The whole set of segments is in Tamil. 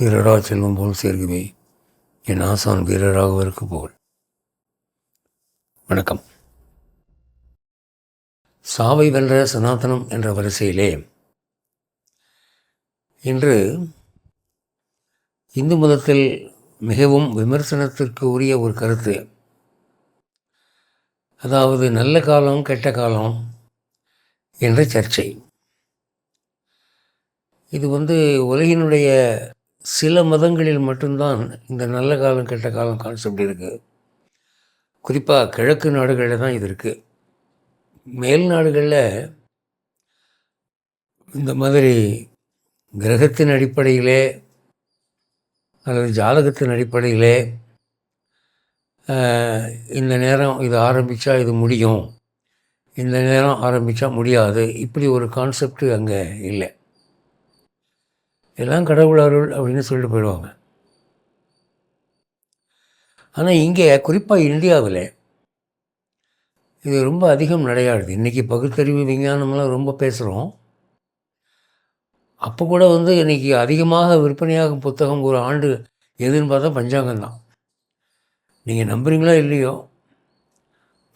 சீரடா செல்வம் போல் சேர்க்குவே என் ஆசான் வீரராகவருக்கு புகழ். வணக்கம். சாவை வென்ற சனாதனம் என்ற வரிசையிலே இன்று இந்து மதத்தில் மிகவும் விமர்சனத்திற்கு உரிய ஒரு கருத்து, அதாவது நல்ல காலம் கெட்ட காலம் என்ற சர்ச்சை. இது உலகினுடைய சில மதங்களில் மட்டும்தான் இந்த நல்ல காலம் கெட்ட காலம் கான்செப்ட் இருக்குது. குறிப்பாக கிழக்கு நாடுகளில் தான் இது இருக்குது. மேல் நாடுகளில் இந்த மாதிரி கிரகத்தின் அடிப்படையிலே அல்லது ஜாதகத்தின் அடிப்படையிலே இந்த நேரம் இது ஆரம்பித்தா இது முடியும், இந்த நேரம் ஆரம்பித்தா முடியாது, இப்படி ஒரு கான்செப்ட் அங்கே இல்லை. எல்லாம் கடவுள் அருள் அப்படின்னு சொல்லிட்டு போயிடுவாங்க. ஆனால் இங்கே குறிப்பாக இந்தியாவில் இது ரொம்ப அதிகம் நடையாடுது. இன்றைக்கி பகுத்தறிவு விஞ்ஞானம்லாம் ரொம்ப பேசுகிறோம். அப்போ கூட இன்றைக்கி அதிகமாக விற்பனையாகும் புத்தகம் ஒரு ஆண்டு எதுன்னு பார்த்தா பஞ்சாங்கம் தான். நீங்கள் நம்புறீங்களோ இல்லையோ,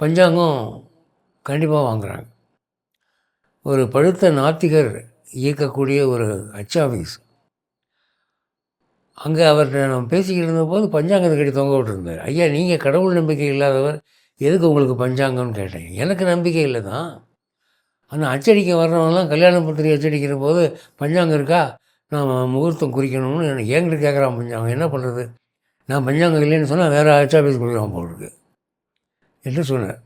பஞ்சாங்கம் கண்டிப்பாக வாங்குகிறாங்க. ஒரு பழுத்த நாத்திகர் இயக்கக்கூடிய ஒரு அச்சாபீஸ், அங்கே அவர்கிட்ட நம்ம பேசிக்கிட்டு இருந்தபோது பஞ்சாங்கத்தை கட்டி தொங்க விட்டுருந்தார். ஐயா, நீங்கள் கடவுள் நம்பிக்கை இல்லாதவர், எதுக்கு உங்களுக்கு பஞ்சாங்கம்னு கேட்டேன். எனக்கு நம்பிக்கை இல்லை தான், ஆனால் அச்சடிக்க வர்றவங்கலாம் கல்யாண பத்திரிகை அச்சடிக்கிற போது பஞ்சாங்கம் இருக்கா, நான் முகூர்த்தம் குறிக்கணும்னு என்கிட்ட கேட்குறான் பஞ்சாங்கம். என்ன பண்ணுறது, நான் பஞ்சாங்கம் இல்லைன்னு சொன்னால் வேறு அச்சாபீஸ் கொடுக்குறான் போல் இருக்கு என்று சொன்னார்.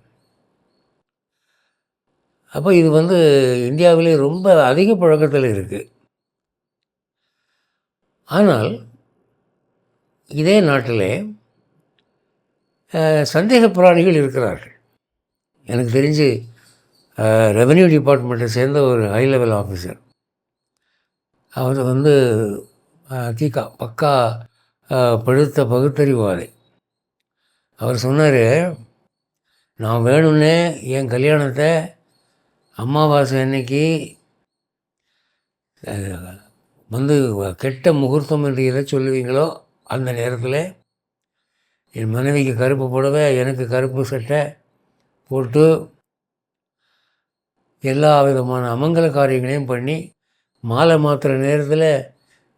அப்போ இது இந்தியாவிலே ரொம்ப அதிக பழக்கத்தில் இருக்குது. ஆனால் இதே நாட்டிலே சந்தேக பிராணிகள் இருக்கிறார்கள். எனக்கு தெரிஞ்சு ரெவென்யூ டிபார்ட்மெண்ட்டை சேர்ந்த ஒரு ஹை லெவல் ஆஃபீஸர், அவர் பக்கா பழுத்த பகுத்தறிவாதி. அவர் சொன்னார், நான் வேணும்னே என் கல்யாணத்தை அமாவாசை அன்னைக்கு கெட்ட முகூர்த்தம் என்று எதை சொல்லுவீங்களோ அந்த நேரத்தில் என் மனைவிக்கு கருப்பு புடவை, எனக்கு கருப்பு சட்டை போட்டு எல்லா விதமான அமங்கல காரியங்களையும் பண்ணி மாலை மாற்றுற நேரத்தில்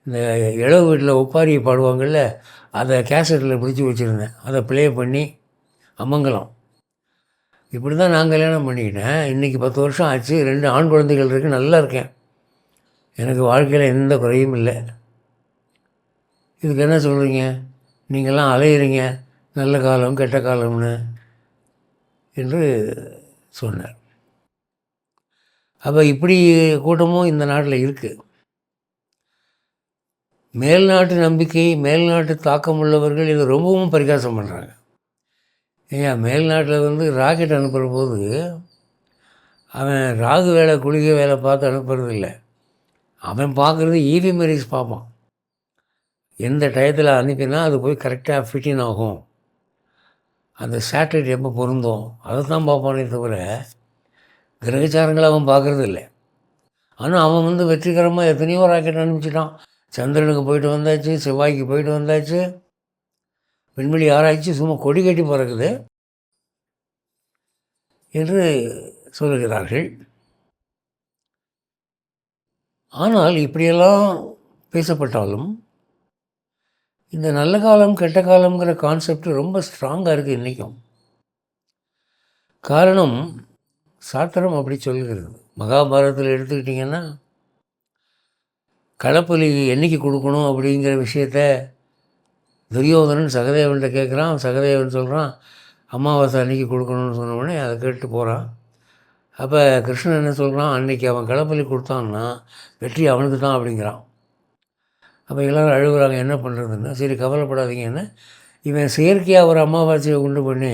இந்த இளவு வீட்டில் ஒப்பாரியை பாடுவாங்கள்ல, அதை கேசட்டில் பிடிச்சி வச்சுருந்தேன். அதை ப்ளே பண்ணி அமங்கலம். இப்படி தான் நான் கல்யாணம் பண்ணிக்கிட்டேன். இன்றைக்கி 10 வருஷம் ஆச்சு, 2 ஆண் குழந்தைகள் இருக்குது, நல்லா இருக்கேன், எனக்கு வாழ்க்கையில் எந்த குறையும் இல்லை. இதுக்கு என்ன சொல்கிறீங்க, நீங்கள்லாம் அலையிறீங்க நல்ல காலம் கெட்ட காலம்னு என்று சொன்னார். அப்போ இப்படி கூட்டமும் இந்த நாட்டில் இருக்குது. மேல்நாட்டு நம்பிக்கை, மேல்நாட்டு தாக்கம் உள்ளவர்கள் இதை ரொம்பவும் பரிகாசம் பண்ணுறாங்க. ஏன் மேல்நாட்டில் ராக்கெட் அனுப்புகிற போது அவன் ராகு வேலை குளிகை வேலை பார்த்து அனுப்புறது இல்லை, அவன் பார்க்குறது ஈவி மெரிஸ் பார்ப்பான். எந்த டயத்தில் அனுப்பினா அது போய் கரெக்டாக ஃபிட்டின் ஆகும், அந்த சேட்டலைட் எப்போ பொருந்தும், அதை தான் பார்ப்பானே தவிர கிரகச்சாரங்களை அவன் பார்க்குறது இல்லை. ஆனால் அவன் வெற்றிகரமாக எத்தனையோ ராக்கெட் அனுப்பிச்சிட்டான். சந்திரனுக்கு போயிட்டு வந்தாச்சு, செவ்வாய்க்கு போயிட்டு வந்தாச்சு, விண்வெளி ஆராய்ச்சி சும்மா கொடி கட்டி பறக்குது என்று சொல்லுகிறார்கள். ஆனால் இப்படியெல்லாம் பேசப்பட்டாலும் இந்த நல்ல காலம் கெட்ட காலங்கிற கான்செப்ட் ரொம்ப ஸ்ட்ராங்காக இருக்குது இன்றைக்கும். காரணம், சாத்திரம் அப்படி சொல்கிறது. மகாபாரதத்தில் எடுத்துக்கிட்டிங்கன்னா களப்பலி என்றைக்கு கொடுக்கணும் அப்படிங்கிற விஷயத்த துரியோதனன் சகதேவன்கிட்ட கேட்குறான். சகதேவன் சொல்கிறான், அமாவாசை அன்றைக்கி கொடுக்கணும்னு சொன்னோடனே அதை கேட்டு போகிறான். அப்போ கிருஷ்ணன் என்ன சொல்கிறான், அன்றைக்கி அவன் களப்பலி கொடுத்தான்னா வெற்றி அவனுக்கு தான் அப்படிங்கிறான். அப்போ எல்லோரும் அழுகுறாங்க, என்ன பண்ணுறதுன்னு. சரி கவலைப்படாதீங்கன்னு இவன் செயற்கையாக ஒரு அமாவாசையை உண்டு பண்ணி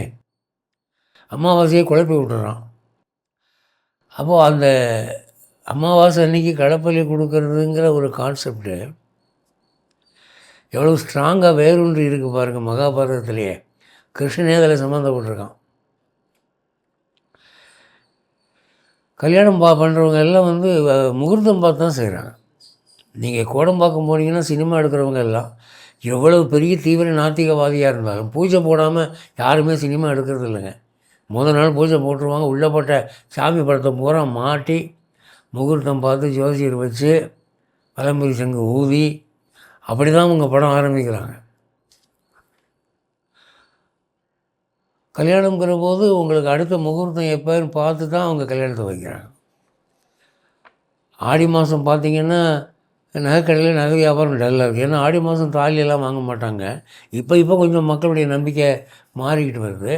அமாவாசையை குழப்பி விட்டுறான். அப்போது அந்த அமாவாசை அன்றைக்கி களப்பலி கொடுக்கறதுங்கிற ஒரு கான்செப்டு எவ்வளோ ஸ்ட்ராங்காக வேரூன்றி இருக்குது பாருங்கள். மகாபாரதத்திலேயே கிருஷ்ணனே அதில் சம்மந்தப்பட்டிருக்கான். கல்யாணம் பண்ணுறவங்க எல்லாம் முகூர்த்தம் பார்த்து தான் செய்கிறாங்க. நீங்கள் கோடம்பாக்கம் போனீங்கன்னா சினிமா எடுக்கிறவங்க எல்லாம் எவ்வளவு பெரிய தீவிர நாத்திகவாதியாக இருந்தாலும் பூஜை போடாமல் யாருமே சினிமா எடுக்கிறது இல்லைங்க. முதல் நாள் பூஜை போட்டுருவாங்க. உள்ளே போட்ட சாமி படத்தை பூரா மாட்டி முகூர்த்தம் பார்த்து ஜோசியர் வச்சு வலம்புரி சங்கு ஊதி அப்படி தான் அவங்க படம் ஆரம்பிக்கிறாங்க. கல்யாணங்கிற போது உங்களுக்கு அடுத்த முகூர்த்தம் எப்போன்னு பார்த்து தான் அவங்க கல்யாணத்தை வைக்கிறாங்க. ஆடி மாதம் பார்த்திங்கன்னா நகைக்கடையில் நகை வியாபாரம் டல்லாக இருக்குது. ஏன்னா ஆடி மாதம் தாலியெல்லாம் வாங்க மாட்டாங்க. இப்போ கொஞ்சம் மக்களுடைய நம்பிக்கை மாறிக்கிட்டு வருது.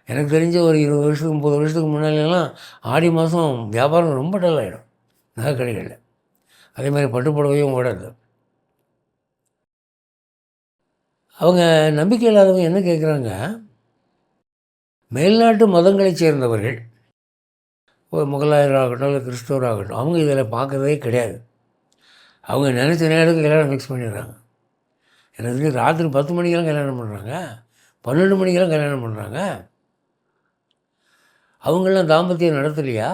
எனக்கு தெரிஞ்ச ஒரு 20 வருஷத்துக்கு 30 வருஷத்துக்கு முன்னாடியெல்லாம் ஆடி மாதம் வியாபாரம் ரொம்ப டல்லாகிடும் நகைக்கடைகளில். அதே மாதிரி பட்டுப்புடவையும் ஓடாது. அவங்க நம்பிக்கை இல்லாதவங்க என்ன கேட்குறாங்க, மேல்நாட்டு மதங்களைச் சேர்ந்தவர்கள், ஒரு முகலாயராகட்டும் இல்லை கிறிஸ்தவராகட்டும், அவங்க இதில் பார்க்குறதே கிடையாது. அவங்க நினச்ச நேரத்துக்கு கல்யாணம் ஃபிக்ஸ் பண்ணிடுறாங்க. எனக்கு தெரிஞ்சு ராத்திரி 10 மணிக்கெல்லாம் கல்யாணம் பண்ணுறாங்க, 12 மணிக்கெல்லாம் கல்யாணம் பண்ணுறாங்க. அவங்களாம் தாம்பத்தியம் நடத்தலையா?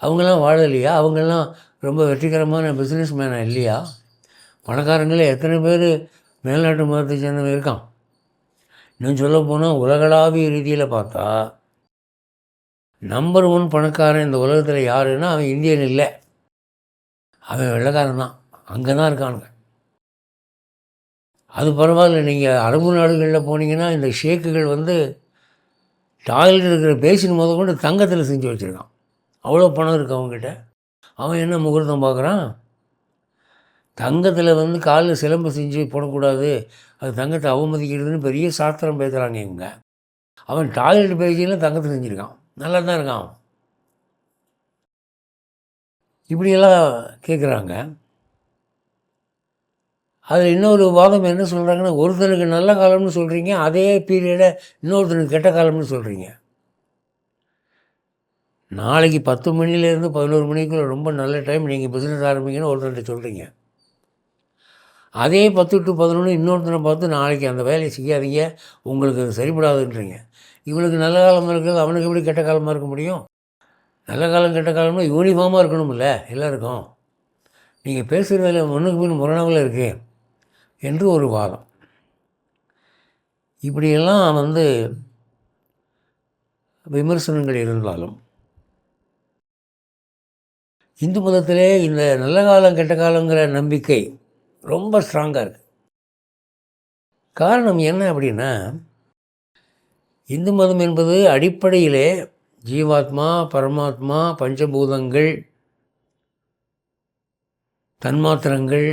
அவங்களாம் வாழலையா? அவங்கெல்லாம் ரொம்ப வெற்றிகரமான பிஸ்னஸ் மேனாக இல்லையா? பணக்காரங்களே எத்தனை பேர் மேல்நாட்டு மதத்தை சேர்ந்தவங்க இருக்கான். இன்னும் சொல்ல போனால் உலகளாவிய ரீதியில் பார்த்தா நம்பர் 1 பணக்காரன் இந்த உலகத்தில் யாருன்னா அவன் இந்தியன் இல்லை, அவன் வெள்ளைக்காரன் தான். அங்கே தான் இருக்கானுங்க. அது பரவாயில்ல. நீங்கள் அரபு நாடுகளில் போனீங்கன்னா இந்த ஷேக்குகள் வந்து டாய்லெட் இருக்கிற பேசின் முத கொண்டு தங்கத்தில் செஞ்சு வச்சுருக்கான். அவ்வளோ பணம் இருக்குது அவங்ககிட்ட. அவன் என்ன முகூர்த்தம் பார்க்குறான்? தங்கத்தில் வந்து காலில் சிலம்பு செஞ்சு போடக்கூடாது, அது தங்கத்தை அவமதிக்கிறதுன்னு பெரிய சாஸ்திரம் பேசுகிறாங்க இவங்க. அவன் டாய்லெட் பேசியெல்லாம் தங்கத்தை செஞ்சுருக்கான், நல்லா தான் இருக்கான். இப்படியெல்லாம் கேட்குறாங்க. அதில் இன்னொரு வாதம் என்ன சொல்கிறாங்கன்னா, ஒருத்தனுக்கு நல்ல காலம்னு சொல்கிறீங்க, அதே பீரியடை இன்னொருத்தனுக்கு கெட்ட காலம்னு சொல்கிறீங்க. நாளைக்கு 10 மணிலேருந்து 11 மணிக்குள்ளே ரொம்ப நல்ல டைம், நீங்கள் பிஸ்னஸ் ஆரம்பிங்கன்னு ஒருத்தர்கிட்ட சொல்கிறீங்க. அதே 10 to 11 இன்னொருத்தனை பார்த்து நாளைக்கு அந்த வேலையை செய்யாதீங்க, உங்களுக்கு அது சரிப்படாதுன்றீங்க. இவனுக்கு நல்ல காலம் இருக்கிறது அவனுக்கு எப்படி கெட்ட காலமாக இருக்க முடியும்? நல்ல காலம் கெட்ட காலம்னா யூனிஃபார்மாக இருக்கணும்ல எல்லாருக்கும். நீங்கள் பேசுகிற வேலை முன்னுக்கு பின் முரணாவில் இருக்குது என்று ஒரு வாதம். இப்படியெல்லாம் வந்து விமர்சனங்கள் இருந்தாலும் இந்து மதத்திலே இந்த நல்ல காலம் கெட்ட காலங்கிற நம்பிக்கை ரொம்ப ஸ்ட்ராங்காக இருக்குது. காரணம் என்ன அப்படின்னா, இந்து மதம் என்பது அடிப்படையிலே ஜீவாத்மா, பரமாத்மா, பஞ்சபூதங்கள், தன்மாத்திரங்கள்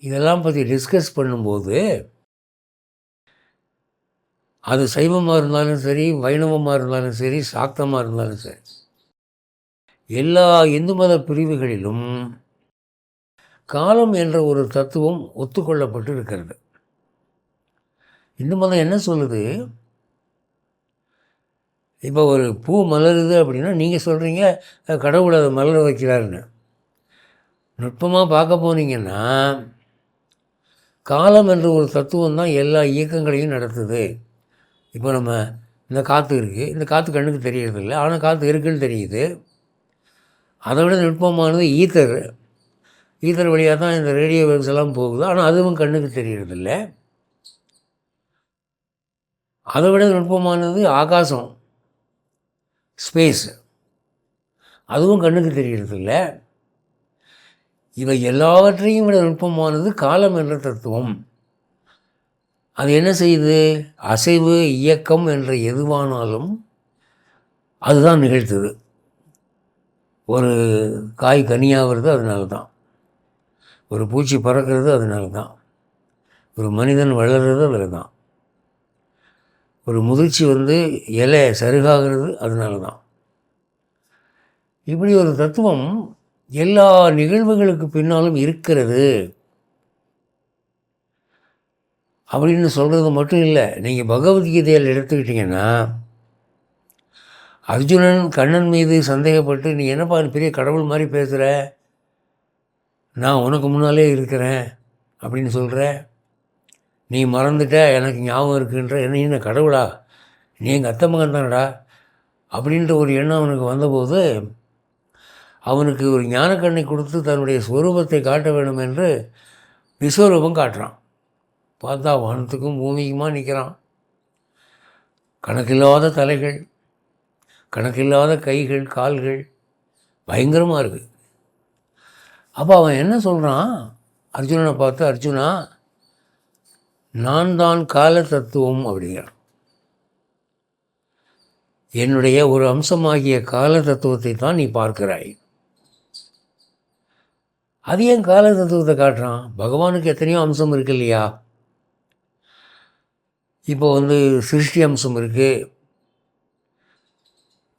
இதெல்லாம் பற்றி டிஸ்கஸ் பண்ணும்போது அது சைவமாக இருந்தாலும் சரி, வைணவமாக இருந்தாலும் சரி, சாக்தமாக இருந்தாலும் சரி, எல்லா இந்து மத பிரிவுகளிலும் காலம் என்ற ஒரு தத்துவம் ஒத்துக்கொள்ளப்பட்டு இருக்கிறது. இந்து மதம் என்ன சொல்லுது, இப்போ ஒரு பூ மலருது அப்படின்னா நீங்கள் சொல்கிறீங்க கடவுள் அதை மலர வைக்கிறாருன்னு. நுட்பமாக பார்க்க போனீங்கன்னா காலம் என்ற ஒரு தத்துவம் தான் எல்லா இயக்கங்களையும் நடத்துது. இப்போ நம்ம இந்த காற்று இருக்குது, இந்த காற்று கண்ணுக்கு தெரியறதில்லை, ஆனால் காற்று இருக்குதுன்னு தெரியுது. அதை விட நுட்பமானது ஈத்தர். ஈத்தர் வழியாக தான் இந்த ரேடியோ வேவ்ஸ் எல்லாம் போகுது, ஆனால் அதுவும் கண்ணுக்கு தெரியறதில்ல. அதை விட நுட்பமானது ஆகாசம், ஸ்பேஸ், அதுவும் கண்ணுக்கு தெரியறதில்ல. இவை எல்லாவற்றையும் விட நுட்பமானது காலம் என்ற தத்துவம். அது என்ன செய்யுது, அசைவு இயக்கம் என்ற எதுவானாலும் அதுதான் நிகழ்த்துது. ஒரு காய் கனியாகிறது அதனால தான், ஒரு பூச்சி பறக்கிறது அதனால தான், ஒரு மனிதன் வளர்கிறது அதில் தான், ஒரு முதிர்ச்சி வந்து இலை சருகாகிறது அதனால தான். இப்படி ஒரு தத்துவம் எல்லா நிகழ்வுகளுக்கு பின்னாலும் இருக்கிறது அப்படின்னு சொல்கிறது மட்டும் இல்லை. நீங்கள் பகவத்கீதையில் எடுத்துக்கிட்டிங்கன்னா அர்ஜுனன் கண்ணன் மீது சந்தேகப்பட்டு, நீ என்னப்பா பெரிய கடவுள் மாதிரி பேசுகிற, நான் உனக்கு முன்னாலே இருக்கிறேன் அப்படின்னு சொல்கிற, நீ மறந்துட்ட எனக்கு ஞாபகம் இருக்குன்ற, என்ன கடவுளா, நீ எங்கள் அத்தை மகன் தானடா அப்படின்ற ஒரு எண்ணம் அவனுக்கு வந்தபோது அவனுக்கு ஒரு ஞானக்கண்ணை கொடுத்து தன்னுடைய ஸ்வரூபத்தை காட்ட வேண்டும் என்று விஸ்வரூபம் காட்டுறான். பார்த்தா வானத்துக்கும் பூமிக்குமா நிற்கிறான். கணக்கில்லாத தலைகள், கணக்கில்லாத கைகள், கால்கள், பயங்கரமாக இருக்குது. அப்போ அவன் என்ன சொல்கிறான் அர்ஜுனனை பார்த்து, அர்ஜுனா நான் தான் கால தத்துவம் அப்படிங்கிறான். என்னுடைய ஒரு அம்சமாகிய கால தத்துவத்தை தான் நீ பார்க்கிறாய். அது ஏன் கால தத்துவத்தை காட்டுறான்? பகவானுக்கு எத்தனையோ அம்சம் இருக்கு இல்லையா? இப்போ சிருஷ்டி அம்சம் இருக்குது,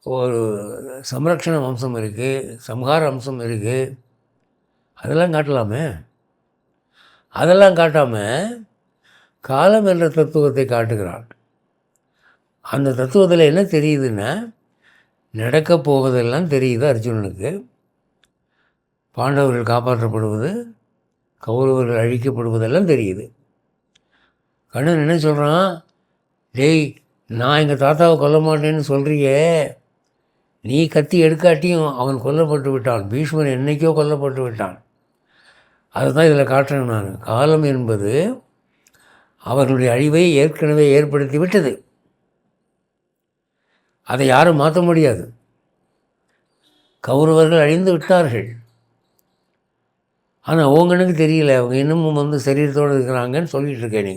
ஒரு சம்ரக்ஷண அம்சம் இருக்குது, சம்ஹார அம்சம் இருக்குது. அதெல்லாம் காட்டலாமே. அதெல்லாம் காட்டாமல் காலம் என்ற தத்துவத்தை காட்டுகிறான். அந்த தத்துவத்தில் என்ன தெரியுதுன்னா, நடக்கப் போவதெல்லாம் தெரியுது அர்ஜுனனுக்கு. பாண்டவர்கள் காப்பாற்றப்படுவது, கௌரவர்கள் அழிக்கப்படுவதெல்லாம் தெரியுது. கண்ணன் என்ன சொல்கிறான், டேய் நான் எங்கள் தாத்தாவை கொல்ல மாட்டேன்னு சொல்கிறியே, நீ கத்தி எடுக்காட்டியும் அவன் கொல்லப்பட்டு விட்டான். பீஷ்மன் என்றைக்கோ கொல்லப்பட்டு விட்டான். அதை தான் இதில் காட்டுறேன் நான். காலம் என்பது அவர்களுடைய அழிவை ஏற்கனவே ஏற்படுத்தி விட்டது. அதை யாரும் மாற்ற முடியாது. கௌரவர்கள் அழிந்து விட்டார்கள். ஆனால் அவங்களுக்கு தெரியல, அவங்க இன்னமும் சரீரத்தோடு இருக்கிறாங்கன்னு சொல்லிகிட்டு இருக்கேன். நீ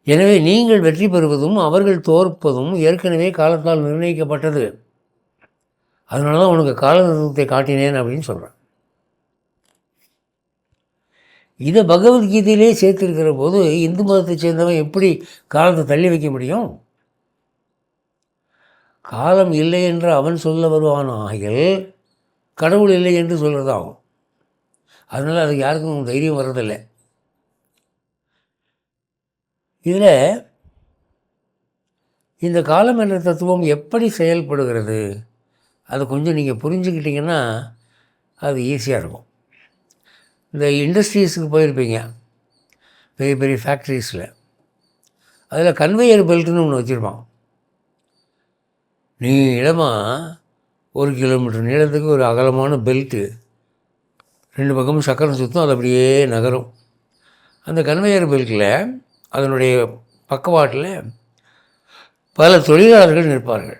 எனவே நீங்கள் வெற்றி பெறுவதும் அவர்கள் தோற்பதும் ஏற்கனவே காலத்தால் நிர்ணயிக்கப்பட்டது. அதனால தான் உனக்கு கால தத்துவத்தை காட்டினேன் அப்படின்னு சொல்கிறேன். இதை பகவத்கீதையிலே சேர்த்திருக்கிற போது இந்து மதத்தை சேர்ந்தவன் எப்படி காலத்தை தள்ளி வைக்க முடியும்? காலம் இல்லை என்று அவன் சொல்ல வருவான் ஆகில் கடவுள் இல்லை என்று சொல்கிறதாகும். அதனால் அதுக்கு யாருக்கும் தைரியம் வர்றதில்லை. இதில் இந்த காலம் என்ற தத்துவம் எப்படி செயல்படுகிறது அதை கொஞ்சம் நீங்கள் புரிஞ்சுக்கிட்டிங்கன்னா அது ஈஸியாக இருக்கும். இந்த இண்டஸ்ட்ரீஸுக்கு போயிருப்பீங்க, பெரிய பெரிய ஃபேக்ட்ரிஸில். அதில் கன்வேயர் பெல்ட்டுன்னு ஒன்று வச்சுருப்பான். நீளமாக 1 கிலோமீட்டர் நீளத்துக்கு ஒரு அகலமான பெல்ட்டு, 2 பக்கமும் சக்கரம் சுற்றும், அது அப்படியே நகரும். அந்த கன்வேயர் பெல்ட்டில் அதனுடைய பக்கவாட்டில் பல தொழிலாளர்கள் நிற்பார்கள்.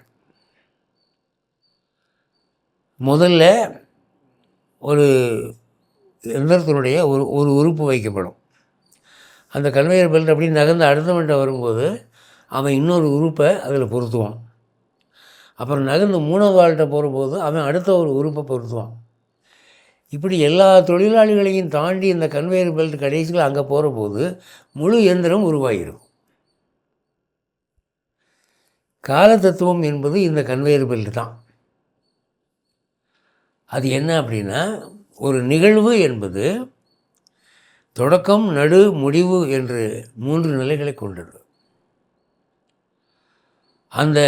முதல்ல ஒரு எந்திரத்தினுடைய ஒரு உறுப்பு வைக்கப்படும். அந்த கன்வேயர் பெல்ட் அப்படி நகர்ந்து அடுத்தவன்ட்ட வரும்போது அவன் இன்னொரு உறுப்பை அதில் பொருத்துவான். அப்புறம் நகர்ந்து 3வது ஆள்கிட்ட போகும்போது அவன் அடுத்த ஒரு உறுப்பை பொருத்துவான். இப்படி எல்லா தொழிலாளிகளையும் தாண்டி இந்த கன்வேயர் பெல்ட் கடைசியில் அங்கே போகிற போது முழு இயந்திரம் உருவாகிடும். கால தத்துவம் என்பது இந்த கன்வேயர் பெல்ட் தான். அது என்ன அப்படின்னா, ஒரு நிகழ்வு என்பது தொடக்கம், நடு, முடிவு என்று 3 நிலைகளை கொண்டது. அந்த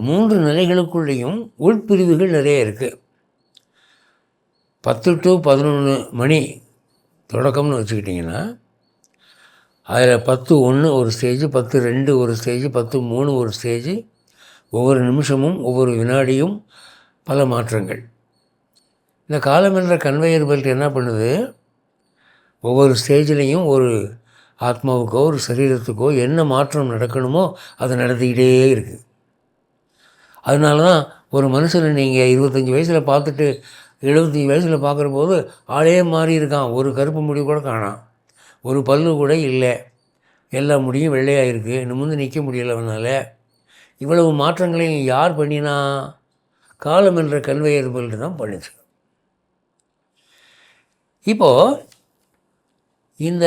3 நிலைகளுக்குள்ளேயும் உள்பிரிவுகள் நிறைய இருக்குது. 10 to 11 மணி தொடக்கம்னு வச்சுக்கிட்டிங்கன்னா அதில் 10:01 ஒரு ஸ்டேஜ், 10:02 ஒரு ஸ்டேஜ், 10:03 ஒரு ஸ்டேஜ். ஒவ்வொரு நிமிஷமும் ஒவ்வொரு வினாடியும் பல மாற்றங்கள். இந்த காலம் என்ற கன்வேயர் பெல்ட் என்ன பண்ணுது, ஒவ்வொரு ஸ்டேஜ்லேயும் ஒரு ஆத்மாவுக்கோ ஒரு சரீரத்துக்கோ என்ன மாற்றம் நடக்கணுமோ அதை நடத்திக்கிட்டே இருக்குது. அதனால தான் ஒரு மனுஷனை நீங்கள் 25 வயசில் பார்த்துட்டு 75 வயசில் பார்க்குற போது ஆளே மாறி இருக்கான். ஒரு கருப்பு முடி கூட காணாம், ஒரு பல்லு கூட இல்லை, எல்லா முடியும் வெள்ளையாக இருக்குது, நிமிர்ந்து நிற்க முடியலை அவனால். இவ்வளவு மாற்றங்களையும் யார் பண்ணினா? காலம் என்ற கன்வேயர் பெல்ட் தான் பண்ணிச்சு. இப்போது இந்த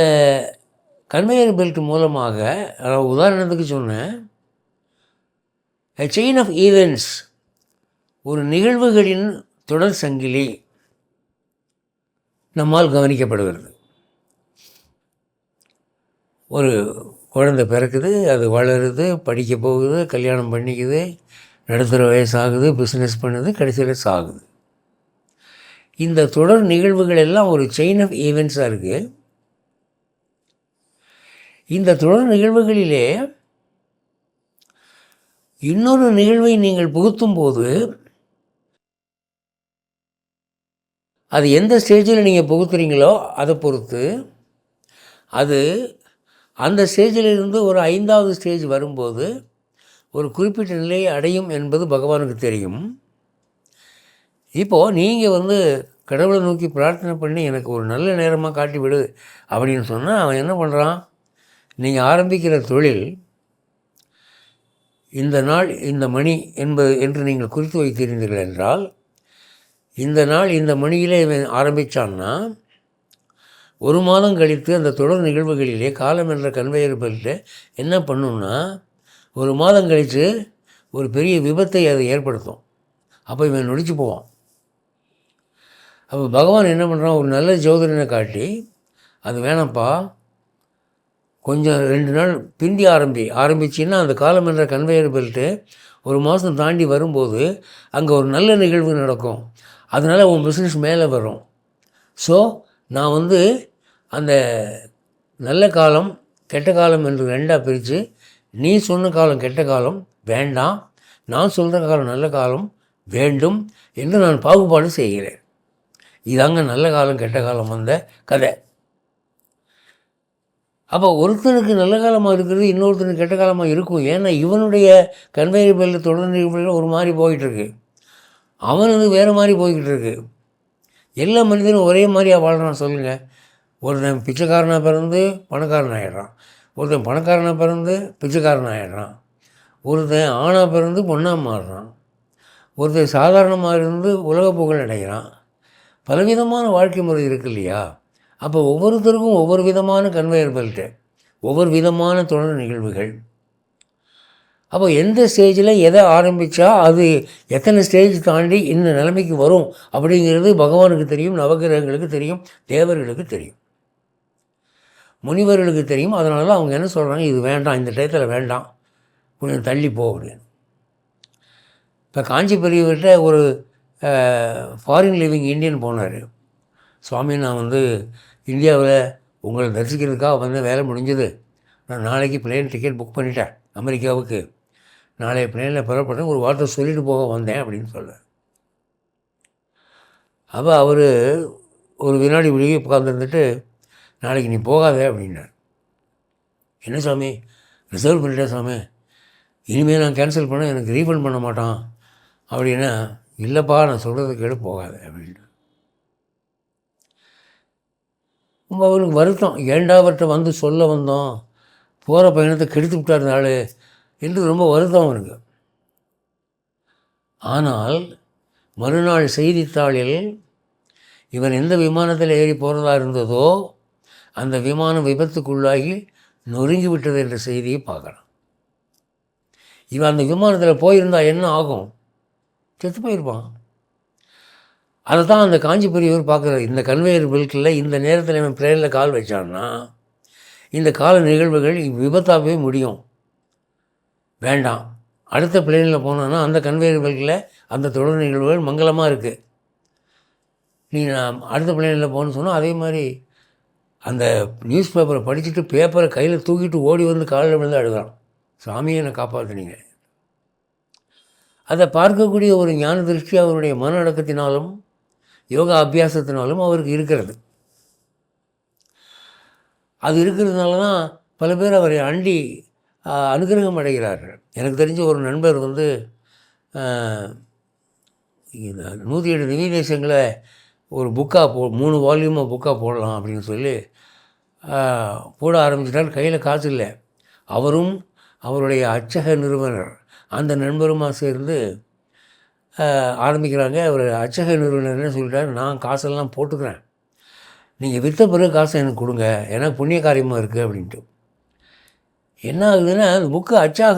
கன்வேயர் பெல்ட் மூலமாக, உதாரணத்துக்கு சொன்னேன், செயின் ஆஃப் ஈவெண்ட்ஸ், ஒரு நிகழ்வுகளின் தொடர் சங்கிலி நம்மால் கவனிக்கப்படுகிறது. ஒரு குழந்தை பிறக்குது, அது வளருது, படிக்க போகுது, கல்யாணம் பண்ணிக்குது, நடுத்தர வயசாகுது, பிஸ்னஸ் பண்ணுது, கடைசியில் சாகுது. இந்த தொடர் நிகழ்வுகள் எல்லாம் ஒரு செயின் ஆஃப் ஈவெண்ட்ஸாக இருக்குது. இந்த தொடர் நிகழ்வுகளிலே இன்னொரு நிகழ்வை நீங்கள் புகுத்தும் போது அது எந்த ஸ்டேஜில் நீங்கள் புகுத்துறீங்களோ அதை பொறுத்து அது அந்த ஸ்டேஜில் இருந்து ஒரு 5வது ஸ்டேஜ் வரும்போது ஒரு குறிப்பிட்ட நிலையை அடையும் என்பது பகவானுக்கு தெரியும். இப்போது நீங்கள் கடவுளை நோக்கி பிரார்த்தனை பண்ணி எனக்கு ஒரு நல்ல நேரமாக காட்டி விடு அப்படின்னு சொன்னால் அவன் என்ன பண்ணுறான், நீங்கள் ஆரம்பிக்கிற தொழில் இந்த நாள் இந்த மணி என்று நீங்கள் குறித்து வைத்திருந்தீர்கள் என்றால், இந்த நாள் இந்த மணியிலே இவன் ஆரம்பித்தான்னா 1 மாதம் கழித்து அந்த தொடர் நிகழ்வுகளிலே காலம் என்ற கன்வேயர் பெல்ட்டு என்ன பண்ணுன்னா 1 மாதம் கழித்து ஒரு பெரிய விபத்தை அதை ஏற்படுத்தும். அப்போ இவன் நொடிச்சு போவான். அப்போ பகவான் என்ன பண்ணுறான், ஒரு நல்ல ஜோதிடனை காட்டி அது வேணாம்ப்பா, கொஞ்சம் 2 நாள் பிந்தி ஆரம்பிச்சின்னா அந்த காலம் என்ற கன்வேயர் பெல்ட்டு 1 மாதம் தாண்டி வரும்போது அங்கே ஒரு நல்ல நிகழ்வு நடக்கும். அதனால் உன் பிஸ்னஸ் மேலே வரும். ஸோ நான் அந்த நல்ல காலம் கெட்ட காலம் என்று 2ஆக பிரித்து, நீ சொன்ன காலம் கெட்ட காலம் வேண்டாம், நான் சொல்கிற காலம் நல்ல காலம் வேண்டும் என்று நான் பாகுபாடு செய்கிறேன். இதாங்க நல்ல காலம் கெட்ட காலம் வந்த கதை. அப்போ ஒருத்தனுக்கு நல்ல காலமாக இருக்கிறது இன்னொருத்தனுக்கு கெட்ட காலமாக இருக்கும். ஏன்னா இவனுடைய கன்வேயர் பெல்ட் தொடர் நிகழ்வுகள் ஒரு மாதிரி போயிட்டுருக்கு, அவனது வேறு மாதிரி போய்கிட்டு இருக்கு. எல்லா மனிதனும் ஒரே மாதிரியாக வாழ்கிறான் சொல்லுங்கள். ஒருத்தன் பிச்சைக்காரனாக பிறந்து பணக்காரன் ஆகிடுறான், ஒருத்தன் பணக்காரனாக பிறந்து பிச்சைக்காரன் ஆகிடுறான், ஒருத்தன் ஆணாக பிறந்து பொண்ணாக மாறுறான், ஒருத்தன் சாதாரணமாக இருந்து உலக புகழ் அடைகிறான். பலவிதமான வாழ்க்கை முறை இருக்குது இல்லையா? அப்போ ஒவ்வொருத்தருக்கும் ஒவ்வொரு விதமான கன்வேயர் பெல்ட்டு, ஒவ்வொரு விதமான தொடர் நிகழ்வுகள். அப்போ எந்த ஸ்டேஜில் எதை ஆரம்பித்தா அது எத்தனை ஸ்டேஜ் தாண்டி இந்த நிலைமைக்கு வரும் அப்படிங்கிறது பகவானுக்கு தெரியும், நவகிரகங்களுக்கு தெரியும், தேவர்களுக்கு தெரியும், முனிவர்களுக்கு தெரியும். அதனால தான் அவங்க என்ன சொல்கிறாங்க, இது வேண்டாம், இந்த டயத்தில் வேண்டாம், கொஞ்சம் தள்ளி போ அப்படின்னு. இப்போ காஞ்சி பெரியவர்கிட்ட ஒரு ஃபாரின் லிவிங் இந்தியன் போனார். சுவாமி, நான் இந்தியாவில் உங்களை தரிசிக்கிறதுக்காக வேலை முடிஞ்சது, நான் நாளைக்கு பிளேன் டிக்கெட் புக் பண்ணிட்டேன் அமெரிக்காவுக்கு, நாளைய பிளேனில் புறப்பட்டேன், ஒரு வார்த்தை சொல்லிட்டு போக வந்தேன் அப்படின்னு சொல்கிறார். அப்போ அவர் ஒரு வினாடி விழுகி உட்காந்துருந்துட்டு, நாளைக்கு நீ போகாத அப்படின்னார். என்ன சாமி, ரிசர்வ் பண்ணிட்டேன் சாமி, இனிமேல் நான் கேன்சல் பண்ண எனக்கு ரீஃபண்ட் பண்ண மாட்டான் அப்படின்னா, இல்லைப்பா நான் சொல்கிறத கேட்டு போகாத அப்படின்ட்டு. அவருக்கு வருத்தம், ஏண்டா அவர்கிட்ட சொல்ல வந்தோம், போகிற பயணத்தை கெடுத்து விட்டார் நாள் என்று ரொம்ப வருத்தம் அவருக்கு. ஆனால் மறுநாள் செய்தித்தாளில் இவன் எந்த விமானத்தில் ஏறி போகிறதா இருந்ததோ அந்த விமானம் விபத்துக்குள்ளாகி நொறுங்கி விட்டது என்ற செய்தியை பார்க்குறான். இவன் அந்த விமானத்தில் போயிருந்தால் என்ன ஆகும், செத்து போயிருப்பான். அதை தான் அந்த காஞ்சி பெரியவர் பார்க்குறாரு. இந்த கன்வேயர் பெல்ட்டில் இந்த நேரத்தில் இவன் பிளேனில் கால் வச்சான்னா இந்த கால நிகழ்வுகள் விபத்தாகவே முடியும், வேண்டாம். அடுத்த பிளேனில் போனோன்னா அந்த கன்வேயர் பெல்ட்டில் அந்த தொடர் நிகழ்வுகள் மங்களமாக இருக்குது, நீ நான் அடுத்த பிளேனில் போகணுன்னு சொன்னால் அதே மாதிரி அந்த நியூஸ் பேப்பரை படிச்சுட்டு பேப்பரை கையில் தூக்கிட்டு ஓடி காலில் விழுந்து அழுகிறான், சாமியை என்னை காப்பாற்றுனீங்க. அதை பார்க்கக்கூடிய ஒரு ஞான திருஷ்டி அவருடைய மன அடக்கத்தினாலும் யோகா அபியாசத்தினாலும் அவருக்கு இருக்கிறது. அது இருக்கிறதுனால தான் பல பேர் அவரை அண்டி அனுகிரகம் அடைகிறார்கள். எனக்கு தெரிஞ்ச ஒரு நண்பர் 108 திவ்ய தேசங்களை ஒரு புக்காக 3 வால்யூமாக புக்காக போடலாம் அப்படின்னு சொல்லி போட ஆரம்பிச்சிட்டார். கையில் காசு இல்லை. அவரும் அவருடைய அச்சக நிறுவனர் அந்த நண்பருமா சேர்ந்து ஆரம்பிக்கிறாங்க. அவர் அச்சக நிறுவனர் என்ன சொல்லிட்டார், நான் காசெல்லாம் போட்டுக்கிறேன், நீங்கள் விற்ற பிறகு காசை எனக்கு கொடுங்க, ஏன்னா புண்ணிய காரியமாக இருக்குது அப்படின்ட்டு. என்ன ஆகுதுன்னா, அந்த புக்கு அச்சாக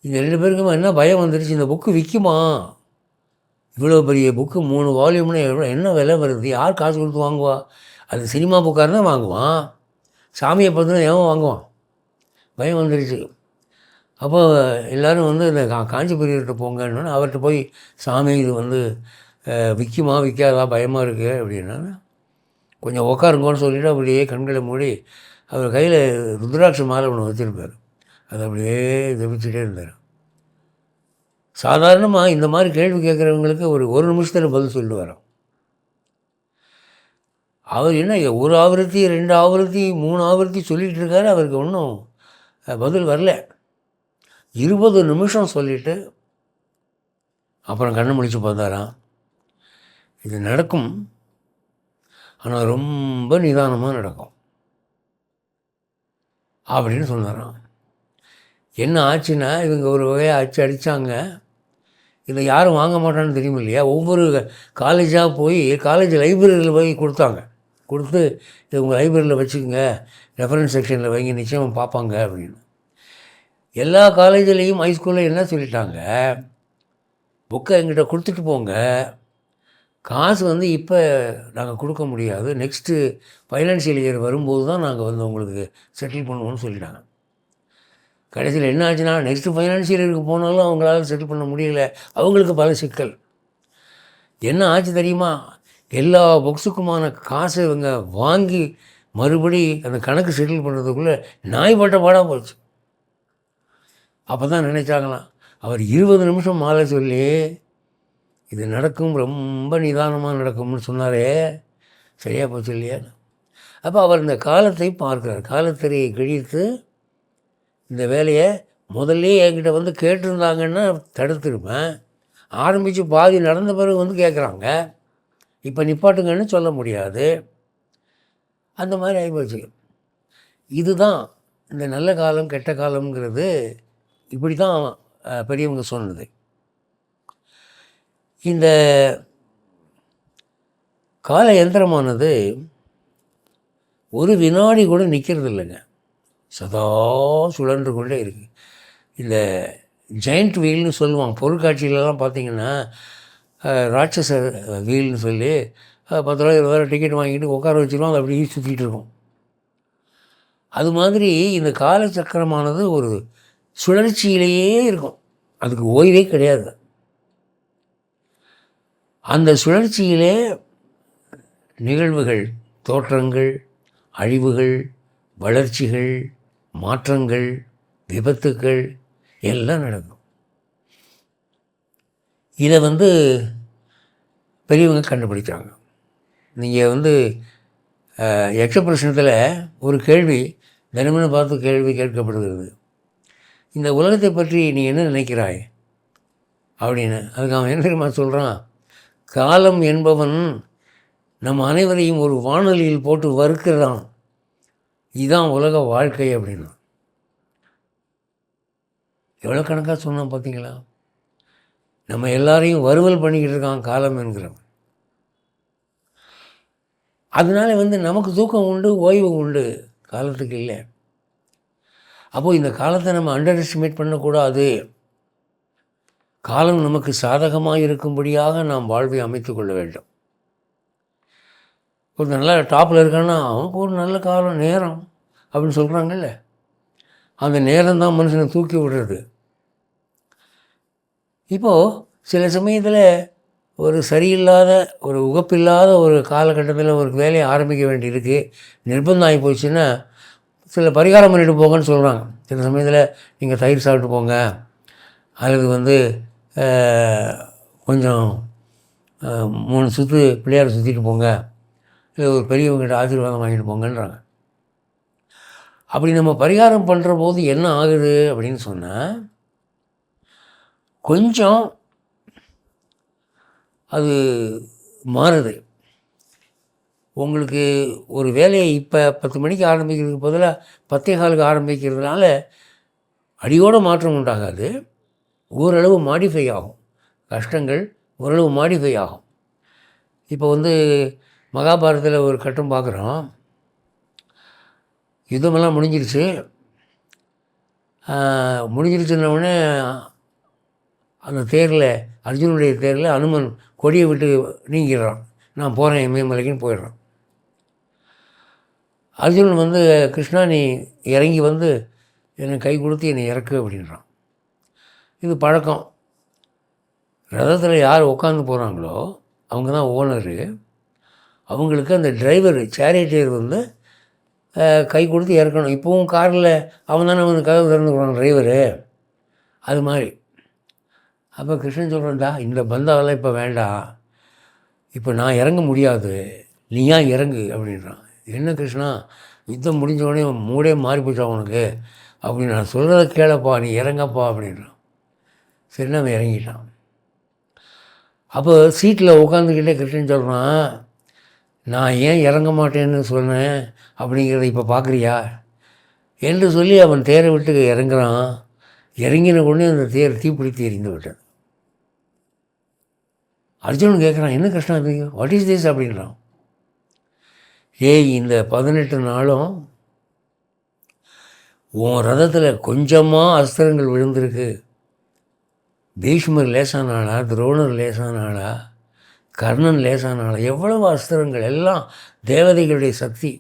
இந்த 2 பேருக்குமே என்ன பயம் வந்துடுச்சு, இந்த புக்கு விற்குமா, இவ்வளோ பெரிய புக்கு 3 வால்யூம்னு என்ன விலை வருது, யார் காசு கொடுத்து வாங்குவா, அது சினிமா புக்காக தான் வாங்குவான், சாமியை பார்த்துனா ஏன் வாங்குவான், பயம் வந்துடுச்சு. அப்போ எல்லோரும் இந்த காஞ்சி பெரியவர்கிட்ட போங்கன்னு அவர்கிட்ட போய், சாமி இது விற்குமா விற்காதா பயமாக இருக்குது அப்படின்னா, கொஞ்சம் உட்காருங்கன்னு சொல்லிவிட்டு அப்படியே கண்களை மூடி அவர் கையில் ருத்ராட்ச மாலை ஒன்று வச்சுருப்பார், அதை அப்படியே ஜபிச்சுட்டே இருந்தார். சாதாரணமாக இந்த மாதிரி கேள்வி கேட்குறவங்களுக்கு ஒரு நிமிஷத்தில் பதில் சொல்லிட்டு வரோம். அவர் என்ன ஒரு ஆவர்த்தி 2 ஆவர்த்தி 3 ஆவர்த்தி சொல்லிகிட்டு இருக்காரு, அவருக்கு ஒன்றும் பதில் வரல. 20 நிமிஷம் சொல்லிவிட்டு அப்புறம் கண்ணை முழிச்சு பார்த்தாராம். இது நடக்கும், ஆனால் ரொம்ப நிதானமாக நடக்கும் அப்படின்னு சொன்னாராம். என்ன ஆச்சுன்னா, இவங்க ஒரு வகையாக அடித்தாங்க. இதை யாரும் வாங்க மாட்டான்னு தெரியும் இல்லையா. ஒவ்வொரு காலேஜாக போய் காலேஜ் லைப்ரரியில் போய் கொடுத்து இது உங்கள் லைப்ரரியில் வச்சுக்கோங்க, ரெஃபரன்ஸ் செக்ஷனில் வைங்க, நிச்சயம் பார்ப்பாங்க அப்படின்னு. எல்லா காலேஜ்லேயும் ஹைஸ்கூலில் என்ன சொல்லிட்டாங்க, புக்கை எங்கிட்ட கொடுத்துட்டு போங்க, காசு இப்போ நாங்கள் கொடுக்க முடியாது, நெக்ஸ்ட்டு ஃபைனான்சியல் இயர் வரும்போது தான் நாங்கள் உங்களுக்கு செட்டில் பண்ணுவோம்னு சொல்லிட்டாங்க. கடைசியில் என்ன ஆச்சுன்னா, நெக்ஸ்ட்டு ஃபைனான்சியல் இயருக்கு போனாலும் அவங்களால செட்டில் பண்ண முடியல. அவங்களுக்கு பல சிக்கல். என்ன ஆச்சு தெரியுமா, எல்லா புக்ஸுக்குமான காசை இவங்க வாங்கி மறுபடி அந்த கணக்கு செட்டில் பண்ணுறதுக்குள்ளே நாய்பட்ட பாடாக போச்சு. அப்போ தான் நினைச்சாங்களாம், அவர் 20 நிமிஷம் மாலை சொல்லி இது நடக்கும், ரொம்ப நிதானமாக நடக்கும்னு சொன்னாரே, சரியாக போச்சு இல்லையா. அப்போ அவர் இந்த காலத்தை பார்க்குறார். காலத்திரையை கிழித்து இந்த வேலையை முதல்ல என்கிட்ட கேட்டிருந்தாங்கன்னா தடுத்துருப்பேன். ஆரம்பித்து பாதி நடந்த பிறகு கேட்குறாங்க, இப்போ நிப்பாட்டுங்கன்னு சொல்ல முடியாது. அந்த மாதிரி ஆகிப்போச்சு. இதுதான் இந்த நல்ல காலம் கெட்ட காலம்ங்கிறது. இப்படி தான் பெரியவங்க சொன்னது. இந்த கால யந்திரமானது ஒரு வினாடி கூட நிற்கிறது இல்லைங்க, சதா சுழன்று கொண்டே இருக்குது. இந்த ஜெயண்ட் வீல்னு சொல்லுவாங்க. பொருட்காட்சியிலலாம் பார்த்திங்கன்னா ராட்சச வீல்னு சொல்லி 10 ரூபா 20 ரூபா டிக்கெட் வாங்கிட்டு உட்கார வச்சுருவோம், அது அப்படியே சுற்றிட்டு இருக்கும். அது மாதிரி இந்த காலச்சக்கரமானது ஒரு சுழற்சியிலேயே இருக்கும், அதுக்கு ஓய்வே கிடையாது. அந்த சுழற்சியிலே நிகழ்வுகள், தோற்றங்கள், அழிவுகள், வளர்ச்சிகள், மாற்றங்கள், விபத்துக்கள் எல்லாம் நடக்கும். இதை பெரியவங்க கண்டுபிடிச்சாங்க. நீங்கள் யக்ஷ பிரஷ்னத்தில் ஒரு கேள்வி தினமும் பார்த்து கேள்வி கேட்கப்படுகிறது, இந்த உலகத்தை பற்றி நீ என்ன நினைக்கிறாய் அப்படின்னு. அதுக்கு அவன் என்ன தெரியுமா சொல்கிறான், காலம் என்பவன் நம் அனைவரையும் ஒரு வானொலியில் போட்டு வறுக்கிறான், இதுதான் உலக வாழ்க்கை அப்படின்னா. எவ்வளோ கணக்காக சொன்னான் பார்த்தீங்களா. நம்ம எல்லாரையும் வறுவல் பண்ணிக்கிட்டு இருக்கான் காலம் என்கிறவன். அதனால் நமக்கு தூக்கம் உண்டு, ஓய்வு உண்டு, காலத்துக்கு இல்லை. அப்போது இந்த காலத்தை நம்ம அண்டர் எஸ்டிமேட் பண்ணக்கூடாது. காலம் நமக்கு சாதகமாக இருக்கும்படியாக நாம் வாழ்வை அமைத்து கொள்ள வேண்டும். ஒரு நல்ல டாப்பில் இருக்கான்னா அவனுக்கு ஒரு நல்ல காலம் நேரம் அப்படின்னு சொல்கிறாங்கல்ல, அந்த நேரம் தான் மனுஷனை தூக்கி விடுறது. இப்போது சில சமயத்தில் ஒரு சரியில்லாத ஒரு உகப்பில்லாத ஒரு காலகட்டத்தில் ஒரு வேலையை ஆரம்பிக்க வேண்டியிருக்கு, நிர்பந்தம் ஆகி போச்சுன்னா சில பரிகாரம் பண்ணிட்டு போங்கன்னு சொல்கிறாங்க. சில சமயத்தில் நீங்கள் தயிர் சாப்பிட்டு போங்க, அல்லது கொஞ்சம் 3 சுற்று பிள்ளையாரை சுற்றிட்டு போங்க, இல்லை ஒரு பெரியவங்ககிட்ட ஆசீர்வாதம் வாங்கிட்டு போங்கன்றாங்க. அப்படி நம்ம பரிகாரம் பண்ணுற போது என்ன ஆகுது அப்படின்னு சொன்னால், கொஞ்சம் அது மாறுது. உங்களுக்கு ஒரு வேலையை இப்போ 10 மணிக்கு ஆரம்பிக்கிறதுக்கு பதிலாக 10:15 ஆரம்பிக்கிறதுனால அடியோடு மாற்றம் உண்டாகாது, ஓரளவு மாடிஃபை ஆகும், கஷ்டங்கள் ஓரளவு மாடிஃபை ஆகும். இப்போ மகாபாரதத்தில் ஒரு கட்டம் பார்க்குறோம், யுத்தமெல்லாம் முடிஞ்சிருச்சுன்னொடனே அந்த தேரில், அர்ஜுனுடைய தேரில் அனுமன் கொடியை விட்டு நீங்கிடுறான், நான் போகிறேன் இமயமலைக்குன்னு போயிடுறான். அர்ஜுனன் கிருஷ்ணா நீ இறங்கி என்னை கை கொடுத்து என்னை இறக்கு அப்படின்றான். இது பழக்கம். ரதத்தில் யார் உட்காந்து போகிறாங்களோ அவங்க தான் ஓனரு. அவங்களுக்கு அந்த டிரைவர் சேரியட்டியர் கை கொடுத்து இறக்கணும். இப்போவும் காரில் அவன் தானே கதவு திறந்து போகிறான் டிரைவரு. அது மாதிரி அப்போ கிருஷ்ணன் சொல்கிறேன்டா, இந்த பந்தாவெல்லாம் இப்போ வேண்டாம், இப்போ நான் இறங்க முடியாது, நீ ஏன் இறங்கு அப்படின்றான். என்ன கிருஷ்ணா, யுத்தம் முடிஞ்ச உடனே மூடே மாறி போச்சா உனக்கு அப்படின்னு, நான் சொல்கிறத கேளப்பா, நீ இறங்கப்பா அப்படின்றான். சரின்னு அவன் இறங்கிட்டான். அப்போ சீட்டில் உட்காந்துக்கிட்டே கிருஷ்ணன் சொல்கிறான், நான் ஏன் இறங்க மாட்டேன்னு சொன்னேன் அப்படிங்கிறத இப்போ பார்க்குறியா என்று சொல்லி அவன் தேரை விட்டு இறங்குறான். இறங்கின உடனே அந்த தேர் தீப்பிடித்து எரிந்து விட்டது. அர்ஜுனன் கேட்குறான், என்ன கிருஷ்ணா இது, வாட் இஸ் திஸ் அப்படின்றான். ஏய், இந்த 18 நாளும் உன் ரதத்தில் கொஞ்சமாக அஸ்திரங்கள் விழுந்திருக்கு. பீஷ்மர் லேசான ஆளா, துரோணர் லேசான ஆளா, கர்ணன் லேசான ஆளா, எவ்வளவு அஸ்திரங்கள், எல்லாம் தேவதைகளுடைய சக்தி,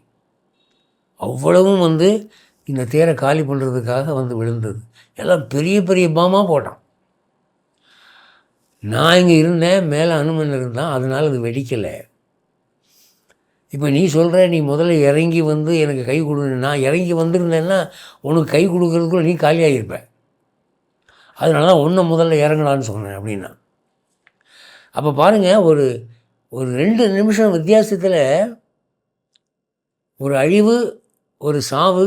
அவ்வளவும் வந்து இந்த தேரை காலி பண்ணுறதுக்காக வந்து விழுந்தது. எல்லாம் பெரிய பெரிய பாமாக போட்டான். நான் இங்கே இருந்தேன், மேலே அனுமன் இருந்தான், அதனால் அது வெடிக்கலை. இப்போ நீ சொல்கிற, நீ முதல்ல இறங்கி வந்து எனக்கு கை கொடு, நான் இறங்கி வந்திருந்தேன்னா உனக்கு கை கொடுக்குறதுக்குள்ள நீ காலியாகிருப்ப, அதனால தான் உன்னை முதல்ல இறங்கலான்னு சொன்னேன் அப்படின்னா. அப்போ பாருங்கள், ஒரு ஒரு 2 நிமிஷம் வித்தியாசத்தில் ஒரு அழிவு, ஒரு சாவு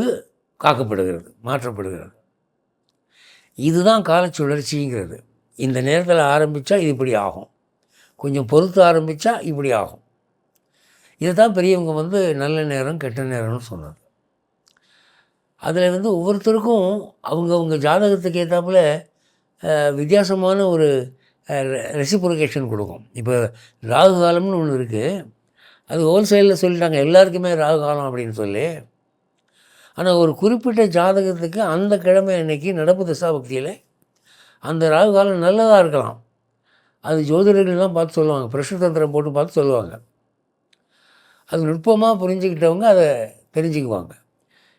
காக்கப்படுகிறது, மாற்றப்படுகிறது. இதுதான் காலச்சுழற்சிங்கிறது. இந்த நேரத்தில் ஆரம்பித்தா இது இப்படி ஆகும், கொஞ்சம் பொறுத்து ஆரம்பித்தா இப்படி ஆகும். இதை தான் பெரியவங்க வந்து நல்ல நேரம் கெட்ட நேரம்னு சொன்னாங்க. அதில் வந்து ஒவ்வொருத்தருக்கும் அவங்கவுங்க ஜாதகத்துக்கு ஏற்றாப்புல வித்தியாசமான ஒரு ரெசிப்ரோகேஷன் கொடுக்கும். இப்போ ராகு காலம்னு ஒன்று இருக்குது, அது ஹோல்சேலில் சொல்லிட்டாங்க எல்லாருக்குமே ராகு காலம் அப்படின்னு சொல்லி. ஆனால் ஒரு குறிப்பிட்ட ஜாதகத்துக்கு அந்த கிழமை அன்னைக்கு நடப்பு தசாபக்தியில் அந்த ராகு காலம் நல்லதாக இருக்கலாம். அது ஜோதிடர்கள்லாம் பார்த்து சொல்லுவாங்க, பிரஷ்னதந்திரம் போட்டு பார்த்து சொல்லுவாங்க. அது நுட்பமாக புரிஞ்சுக்கிட்டவங்க அதை தெரிஞ்சுக்குவாங்க,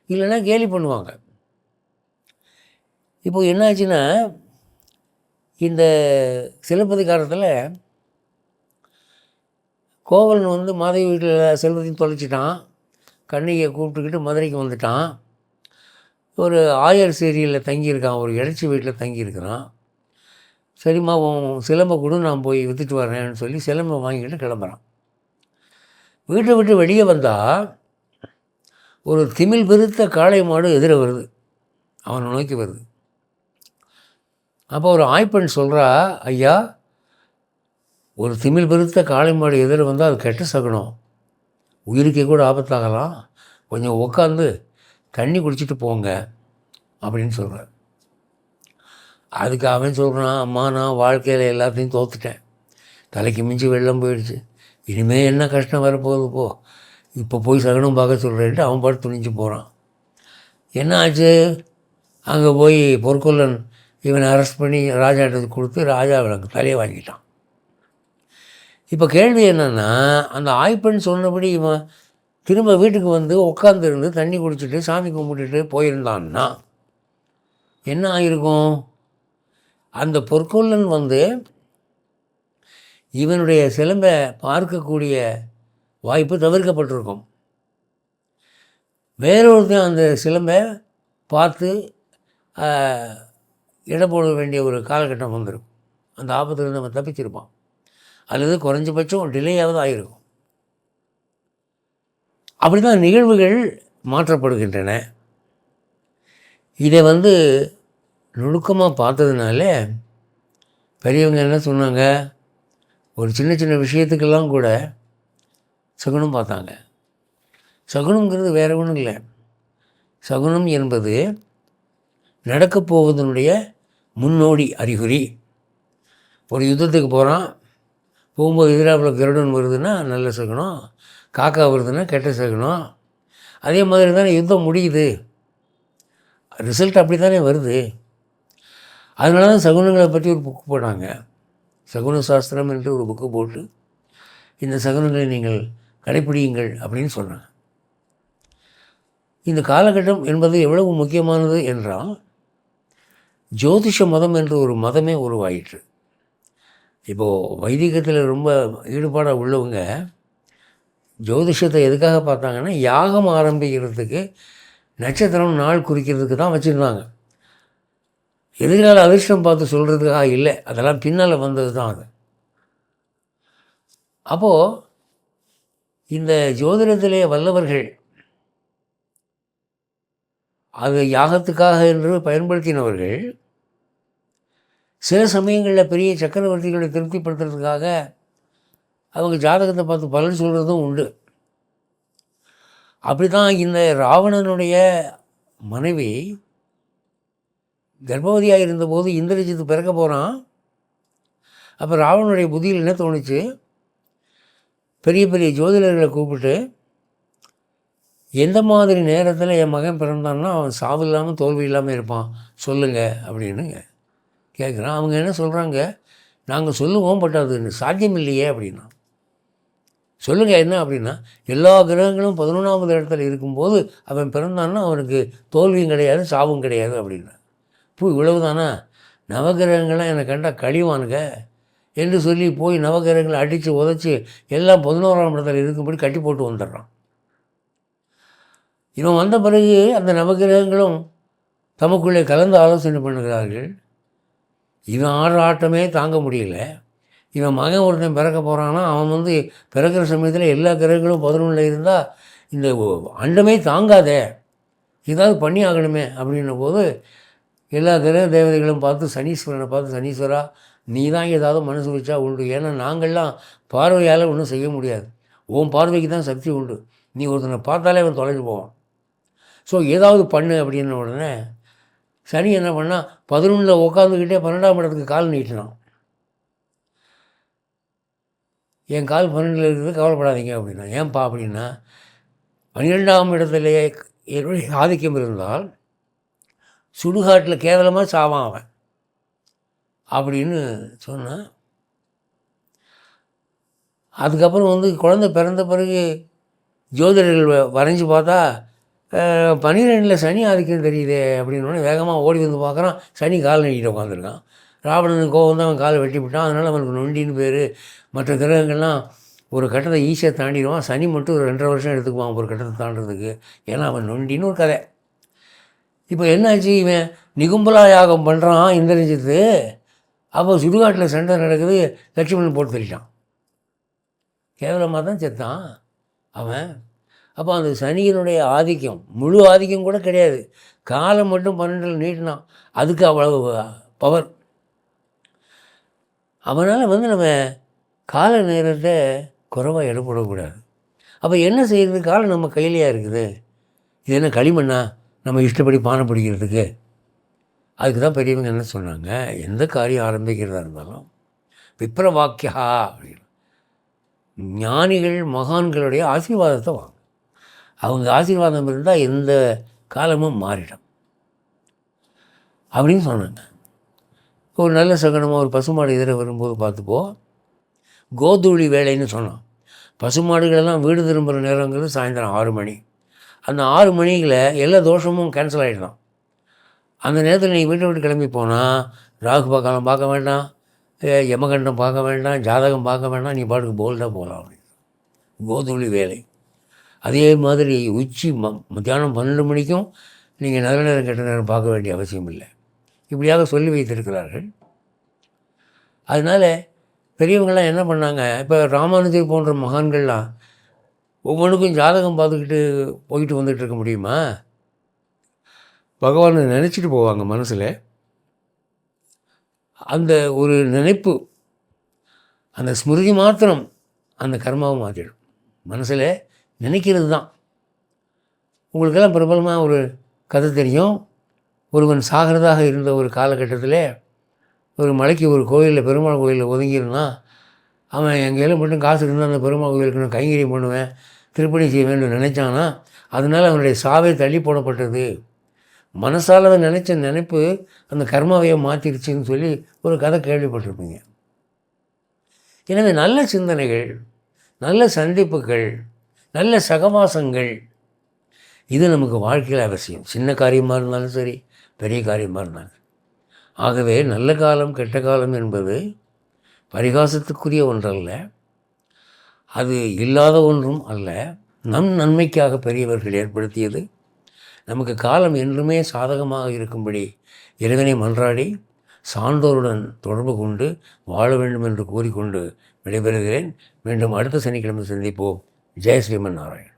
இல்லைன்னா கேலி பண்ணுவாங்க. இப்போது என்னாச்சுன்னா, இந்த சிலப்பதிகாரத்தில் கோவலன் வந்து மாதவி வீட்டில் செல்வத்தையும் தொலைச்சிட்டான், கண்ணியை கூப்பிட்டுக்கிட்டு மதுரைக்கு வந்துட்டான். ஒரு ஆயர் சேரியில் தங்கியிருக்கான், ஒரு இடைச்சி வீட்டில் தங்கியிருக்கிறான். சரிம்மா, உன் சிலம்பை கொடு, நான் போய் விற்றுட்டு வரேன்னு சொல்லி சிலம்பை வாங்கிக்கிட்டு கிளம்புறான். வீட்டை விட்டு வெளியே வந்தால் ஒரு திமில் பெருத்த காளை மாடு எதிர வருது, அவனை நோக்கி வருது. அப்போ ஒரு ஆய்ப்பெண் சொல்கிறா, ஐயா, ஒரு திமில் பெருத்த காளை மாடு எதிர வந்தால் அது கெட்ட சகுனம், உயிருக்கே கூட ஆபத்தாகலாம், கொஞ்சம் உட்காந்து தண்ணி குடிச்சிட்டு போங்க அப்படின்னு சொல்கிறார். அதுக்கு அவன் சொல்கிறான், அம்மா, நான் வாழ்க்கையில் எல்லாத்தையும் தோற்றுட்டேன், தலைக்கு மிஞ்சி வெள்ளம் போயிடுச்சு, இனிமேல் என்ன கஷ்டம் வரப்போகுது, போ, இப்போ போய் சகுனம் பார்க்க சொல்கிறேன்ட்டு அவன் பாட்டு துணிஞ்சு போகிறான். என்ன ஆச்சு, அங்கே போய் பொற்கொல்லன் இவனை அரெஸ்ட் பண்ணி ராஜாட்டத்துக்கு கொடுத்து ராஜா அவனுக்கு தலையை வாங்கிட்டான். இப்போ கேள்வி என்னென்னா, அந்த ஆய்ப்பெண் சொன்னபடி இவன் திரும்ப வீட்டுக்கு வந்து உட்காந்துருந்து தண்ணி குடிச்சிட்டு சாமி கும்பிட்டுட்டு போயிருந்தான்னா என்ன ஆகிருக்கும்? அந்த பொற்கொல்லன் வந்து இவனுடைய சிலம்பை பார்க்கக்கூடிய வாய்ப்பு தவிர்க்கப்பட்டிருக்கும். வேறொருத்தன் அந்த சிலம்பை பார்த்து இட போட வேண்டிய ஒரு காலகட்டம் வந்துடும். அந்த ஆபத்துலேருந்து நம்ம தப்பிச்சிருப்பான், அல்லது குறைஞ்சபட்சம் டிலேயாவது ஆகிருக்கும். அப்படி தான் நிகழ்வுகள் மாற்றப்படுகின்றன. இதை வந்து நுணுக்கமாக பார்த்ததுனால பெரியவங்க என்ன சொன்னாங்க, ஒரு சின்ன சின்ன விஷயத்துக்கெல்லாம் கூட சகுனம் பார்த்தாங்க. சகுனங்கிறது வேறு ஒன்றும் இல்லை. சகுனம் என்பது நடக்கப் போவதனுடைய முன்னோடி அறிகுறி. ஒரு யுத்தத்துக்கு போகிறான், போகும்போது எதிராப்பில் கருடன் வருதுன்னா நல்ல சகுனம், காக்கா வருதுன்னா கெட்ட சகுனம். அதே மாதிரி தானே யுத்தம் முடியுது, ரிசல்ட் அப்படி தானே வருது. அதனால தான் சகுனங்களை பற்றி ஒரு புக்கு போட்டாங்க, சகுன சாஸ்திரம் என்று ஒரு புக்கு போட்டு இந்த சகுனங்களை நீங்கள் கடைப்பிடியுங்கள் அப்படின்னு சொன்னாங்க. இந்த காலகட்டம் என்பது எவ்வளவு முக்கியமானது என்றால், ஜோதிஷ மதம் என்று ஒரு மதமே உருவாயிற்று. இப்போது வைதிகத்தில் ரொம்ப ஈடுபாடாக உள்ளவங்க ஜோதிஷத்தை எதுக்காக பார்த்தாங்கன்னா, யாகம் ஆரம்பிக்கிறதுக்கு நட்சத்திரம் நாள் குறிக்கிறதுக்கு தான் வச்சுருந்தாங்க. எதிர்கால அதிர்ஷ்டம் பார்த்து சொல்கிறதுக்காக இல்லை, அதெல்லாம் பின்னால் வந்தது தான் அது. அப்போது இந்த ஜோதிடத்திலே வல்லவர்கள் அது யாகத்துக்காக என்று பயன்படுத்தினவர்கள் சில சமயங்களில் பெரிய சக்கரவர்த்திகளை திருப்திப்படுத்துறதுக்காக அவங்க ஜாதகத்தை பார்த்து பலன் சொல்கிறதும் உண்டு. அப்படி தான் இந்த ராவணனுடைய மனைவி கர்ப்பவதியாக இருந்தபோது இந்திரஜித்து பிறக்க போகிறான். அப்போ ராவணனுடைய புத்தியில் என்ன தோணுச்சு, பெரிய பெரிய ஜோதிடர்களை கூப்பிட்டு எந்த மாதிரி நேரத்தில் என் மகன் பிறந்தான்னா அவன் சாவு இல்லாமல் தோல்வி இல்லாமல் இருப்பான் சொல்லுங்கள் அப்படின்னு கேட்குறான். அவங்க என்ன சொல்கிறாங்க, நாங்கள் சொல்லுவோம், பட் அது சாத்தியம் இல்லையே அப்படின்னா. சொல்லுங்கள் என்ன அப்படின்னா, எல்லா கிரகங்களும் 11ஆவது இடத்துல இருக்கும்போது அவன் பிறந்தான்னா அவனுக்கு தோல்வியும் கிடையாது சாவும் கிடையாது அப்படின்னா. இவ்வளவு தானா, நவகிரகங்கள்லாம் என்னை கண்டால் கழிவானுங்க என்று சொல்லி போய் நவகிரகங்களை அடித்து உதச்சி எல்லாம் 11ஆம் இடத்துல இருக்கும்படி கட்டி போட்டு வந்துடுறான். இவன் வந்த பிறகு அந்த நவகிரகங்களும் தமக்குள்ளே கலந்து ஆலோசனை பண்ணுகிறார்கள். இவன் ஆடுற ஆட்டமே தாங்க முடியல. இவன் மகன் ஒருத்தன் பிறக்க போகிறான்னா அவன் பிறக்கிற சமயத்தில் எல்லா கிரகங்களும் 11 இருந்தால் இந்த அண்டமே தாங்காதே, ஏதாவது பண்ணி ஆகணுமே அப்படின்னும் போது எல்லா கிரக தேவதைகளும் பார்த்து சனீஸ்வரனை பார்த்து, சனீஸ்வரா நீ தான் ஏதாவது மனசு வச்சா உண்டு, ஏன்னா நாங்கள்லாம் பார்வையால் ஒன்றும் செய்ய முடியாது, உன் பார்வைக்கு தான் சக்தி உண்டு, நீ ஒருத்தனை பார்த்தாலே அவன் தொலைஞ்சு போவான், ஸோ ஏதாவது பண்ணு அப்படின்ன உடனே சனி என்ன பண்ணால் 11 உட்காந்துக்கிட்டே 12ஆம் இடத்துக்கு கால் நீட்டினான். என் கால் 12 இருக்குது கவலைப்படாதீங்க அப்படின்னா. ஏன்பா அப்படின்னா, 12ஆம் இடத்துலேயே என்னுடைய ஆதிக்கம் இருந்தால் சுடுகாட்டில் கேவலமாக சாவான் அவன் அப்படின்னு சொன்னான். அதுக்கப்புறம் குழந்தை பிறந்த பிறகு ஜோதிடர்கள் வரைஞ்சி பார்த்தா 12 சனி ஆதிக்கம் தெரியுதே அப்படின்னோடனே வேகமாக ஓடி வந்து பார்க்குறான், சனி கால் நீட்டிட்டு உட்காந்துருக்கான். ராவணனுக்கு கோவம் தான் அவன் காலை வெட்டி விட்டான், அதனால் அவனுக்கு நொண்டின்னு பேர். மற்ற கிரகங்கள்லாம் ஒரு கட்டத்தை ஈஸியாக தாண்டிடுவான், சனி மட்டும் ஒரு 2.5 வருஷம் எடுத்துக்குவான் ஒரு கட்டத்தை தாண்டுறதுக்கு, ஏன்னா அவன் நொண்டின்னு ஒரு கதை. இப்போ என்னாச்சு, இவன் நிகும்பலா யாகம் பண்ணுறான் இந்திரஜித்து. அப்போ சுடுகாட்டில் சண்டை நடக்குது, லட்சுமணன் போட்டு தள்ளிட்டான், கேவலமாக தான் செத்தான் அவன். அப்போ அந்த சனியினுடைய ஆதிக்கம், முழு ஆதிக்கம் கூட கிடையாது, காலம் மட்டும் 12 நீட்டினான், அதுக்கு அவ்வளவு பவர். அவனால் நம்ம கால நேரத்தை குறைவாக இடப்படக்கூடாது. அப்போ என்ன செய்கிறது, காலம் நம்ம கையிலையாக இருக்குது. இது என்ன களிமண்ணா நம்ம இஷ்டப்படி பானை பிடிக்கிறதுக்கு? அதுக்கு தான் பெரியவங்க என்ன சொன்னாங்க, எந்த காரியம் ஆரம்பிக்கிறதா இருந்தாலும் விப்ரவாக்கியா அப்படின்னு, ஞானிகள் மகான்களுடைய ஆசீர்வாதத்தை வாங்க. அவங்க ஆசீர்வாதம் இருந்தால் எந்த காலமும் மாறிடும் அப்படின்னு சொன்னாங்க. ஒரு நல்ல சகனமாக ஒரு பசுமாடு எதிர வரும்போது பார்த்துப்போ, கோதூளி வேலைன்னு சொன்னோம். பசுமாடுகளெல்லாம் வீடு திரும்புகிற நேரங்கிறது சாயந்தரம் 6 மணி. அந்த 6 மணியில் எல்லா தோஷமும் கேன்சல் ஆகிடலாம். அந்த நேரத்தில் நீ வீட்டை விட்டு கிளம்பி போனால் ராகு காலம் பார்க்க வேண்டாம், யமகண்டம் பார்க்க வேண்டாம், ஜாதகம் பார்க்க வேண்டாம், நீ பாட்டுக்கு போல்டாக போகலாம் அப்படின்னு கோதூளி வேலை. அதே மாதிரி உச்சி மத்தியானம் 12 மணிக்கும் நீங்கள் நல்ல நேரம் கெட்ட நேரம் பார்க்க வேண்டிய அவசியம் இல்லை, இப்படியாக சொல்லி வைத்திருக்கிறார்கள். அதனால் பெரியவங்கள்லாம் என்ன பண்ணாங்க, இப்போ ராமானுஜர் போன்ற மகான்கள்லாம் ஒவ்வொன்றுக்கும் ஜாதகம் பார்த்துக்கிட்டு போயிட்டு வந்துட்டு இருக்க முடியுமா? பகவானை நினச்சிட்டு போவாங்க மனசில். அந்த ஒரு நினைப்பு, அந்த ஸ்மிருதி மாத்திரம் அந்த கர்மாவை மாற்றிடும். மனசில் நினைக்கிறது தான். உங்களுக்கெல்லாம் பிரபலமாக ஒரு கதை தெரியும். ஒருவன் சாகிறதாக இருந்த ஒரு காலகட்டத்தில் ஒரு மலைக்கு ஒரு கோயிலில், பெருமாள் கோயிலில் ஒதுங்கியிருந்தான். அவன் எங்கேயும் மட்டும் காசு இருந்தால் அந்த பெருமாள் கோயிலுக்கு நான் கைங்கரியம் பண்ணுவேன், திருப்பணி செய்ய வேண்டும் நினைச்சானா, அதனால் அவனுடைய சாவை தள்ளி போடப்பட்டது. மனசால் அவன் நினச்ச நினைப்பு அந்த கர்மாவையை மாற்றிடுச்சின்னு சொல்லி ஒரு கதை கேள்விப்பட்டிருப்பீங்க. எனவே நல்ல சிந்தனைகள், நல்ல சந்திப்புகள், நல்ல சகவாசங்கள், இது நமக்கு வாழ்க்கையில் அவசியம். சின்ன காரியமாக இருந்தாலும் சரி, பெரிய காரியமாக இருந்தாலும். ஆகவே நல்ல காலம் கெட்ட காலம் என்பது பரிகாசத்துக்குரிய ஒன்றல்ல, அது இல்லாத ஒன்றும் அல்ல. நம் நன்மைக்காக பெரியவர்கள் ஏற்படுத்தியது. நமக்கு காலம் என்றுமே சாதகமாக இருக்கும்படி இறைவனை மன்றாடி சான்றோருடன் தொடர்பு கொண்டு வாழ வேண்டும் என்று கூறிக்கொண்டு விடைபெறுகிறேன். மீண்டும் அடுத்த சனிக்கிழமை சந்திப்போம். ஜெய் ஸ்ரீமன் நாராயண்.